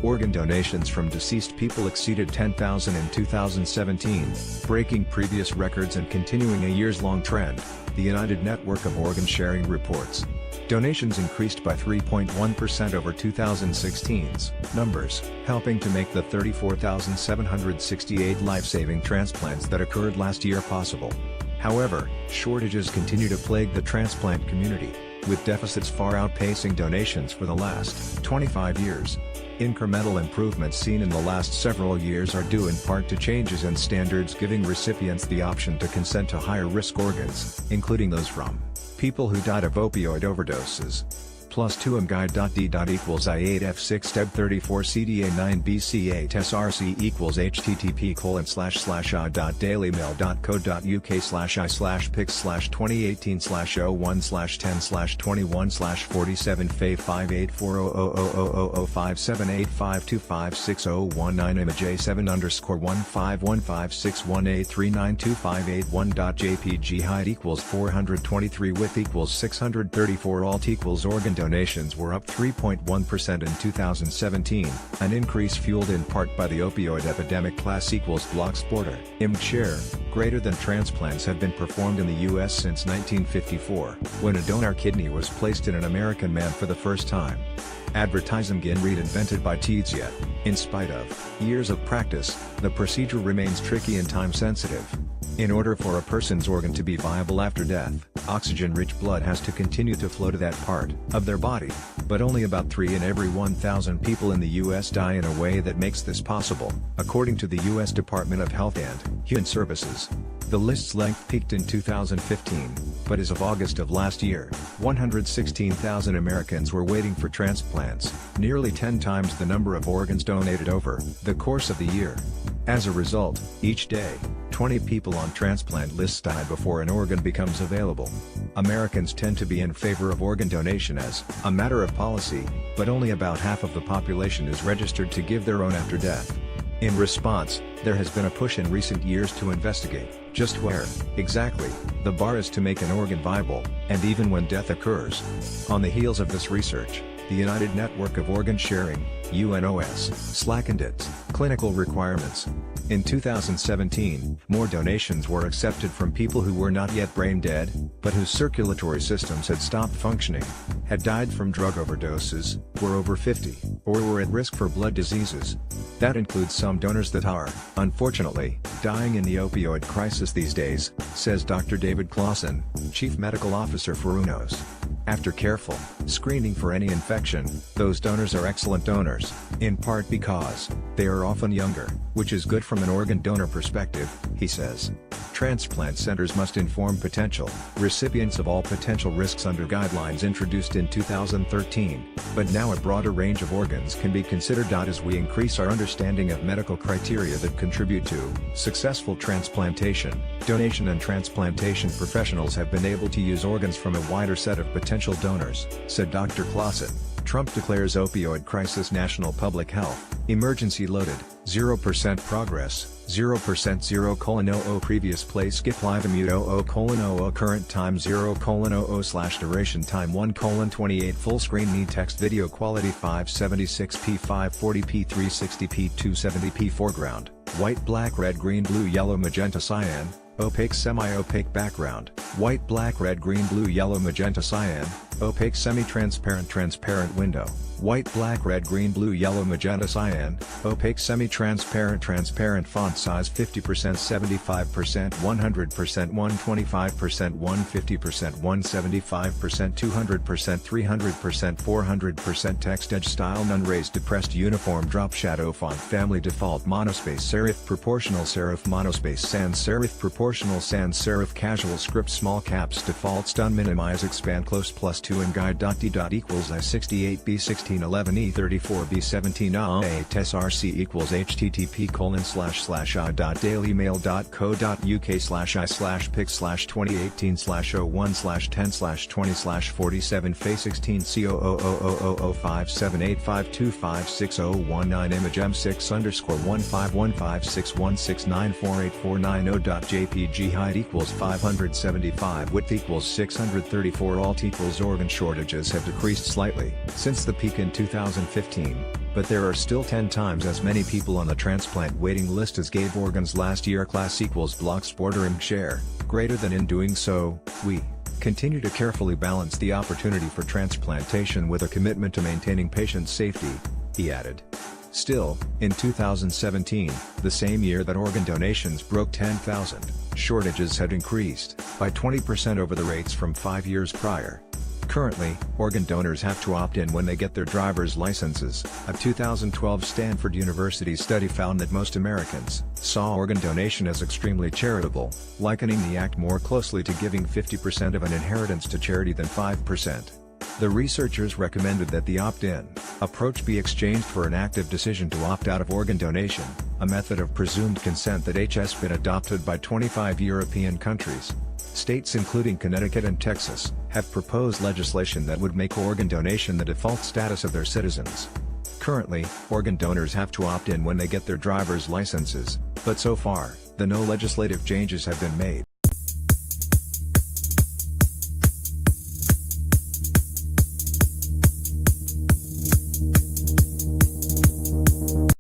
Organ donations from deceased people exceeded 10,000 in 2017, breaking previous records and continuing a years-long trend, the United Network of Organ Sharing reports. Donations increased by 3.1% over 2016's numbers, helping to make the 34,768 life-saving transplants that occurred last year possible. However, shortages continue to plague the transplant community, with deficits far outpacing donations for the last 25 years. Incremental improvements seen in the last several years are due in part to changes in standards giving recipients the option to consent to higher-risk organs, including those from people who died of opioid overdoses. +2 mguide.d. equals I8F6 Deb 34 CDA 9 BC8 SRC equals http://.dailymail.co.uk/i/pix/2018/01/10/21/47 Fay 584000057852560119 Image A7_151561A392581.jpg height equals 423 width equals 634 alt equals organ donations were up 3.1% in 2017, an increase fueled in part by the opioid epidemic. Class equals blocks border. Img share, greater than transplants have been performed in the U.S. since 1954, when a donor kidney was placed in an American man for the first time. Advertising read invented by Tietze. In spite of years of practice, the procedure remains tricky and time-sensitive. In order for a person's organ to be viable after death, oxygen-rich blood has to continue to flow to that part of their body, but only about 3 in every 1,000 people in the U.S. die in a way that makes this possible, according to the U.S. Department of Health and Human Services. The list's length peaked in 2015, but as of August of last year, 116,000 Americans were waiting for transplants, nearly 10 times the number of organs donated over the course of the year. As a result, each day, 20 people on transplant lists die before an organ becomes available. Americans tend to be in favor of organ donation as a matter of policy, but only about half of the population is registered to give their own after death. In response, there has been a push in recent years to investigate just where, exactly, the bar is to make an organ viable, and even when death occurs. On the heels of this research, the United Network of Organ Sharing, UNOS, slackened its clinical requirements. In 2017, more donations were accepted from people who were not yet brain dead, but whose circulatory systems had stopped functioning, had died from drug overdoses, were over 50, or were at risk for blood diseases. That includes some donors that are, unfortunately, dying in the opioid crisis these days, says Dr. David Clausen, Chief Medical Officer for UNOS. After careful screening for any infection, those donors are excellent donors, in part because they are often younger, which is good from an organ donor perspective, he says. Transplant centers must inform potential recipients of all potential risks under guidelines introduced in 2013, but now a broader range of organs can be considered. As we increase our understanding of medical criteria that contribute to successful transplantation, donation and transplantation professionals have been able to use organs from a wider set of potential donors, said Dr. Clausen. Trump declares opioid crisis national public health emergency loaded, 0% progress, 0% 0:00 previous play skip live immute 00:00 current time 0:00 duration time 1:28 full screen need text video quality 576p 540p 360p 270p foreground, white black red green blue yellow magenta cyan, opaque semi-opaque background, white black red green blue yellow magenta cyan, opaque semi-transparent transparent window, white black red green blue yellow magenta cyan, opaque semi-transparent transparent font size 50% 75% 100% 125% 150% 175% 200% 300% 400% text edge style none raised depressed uniform drop shadow font family default monospace serif proportional serif monospace sans serif proportional sans serif casual script small caps default stun minimize expand close +2 and guide.d. equals I68b 1611 E34b17 A8 SRC equals http://.dailymail.co.uk/i/pix/2018/01/10/20/47 Fay 16 C000057852566019 Image M6_151561694849.jpg height equals 575 width equals 634 alt equals org organ shortages have decreased slightly since the peak in 2015, but there are still 10 times as many people on the transplant waiting list as gave organs last year. Class equals blocks bordering share, greater than. In doing so, we continue to carefully balance the opportunity for transplantation with a commitment to maintaining patient safety, he added. Still, in 2017, the same year that organ donations broke 10,000, shortages had increased by 20% over the rates from 5 years prior. Currently, organ donors have to opt in when they get their driver's licenses. A 2012 Stanford University study found that most Americans saw organ donation as extremely charitable, likening the act more closely to giving 50% of an inheritance to charity than 5%. The researchers recommended that the opt-in approach be exchanged for an active decision to opt out of organ donation, a method of presumed consent that has been adopted by 25 European countries. States including Connecticut and Texas have proposed legislation that would make organ donation the default status of their citizens. Currently, organ donors have to opt in when they get their driver's licenses, but so far, no legislative changes have been made.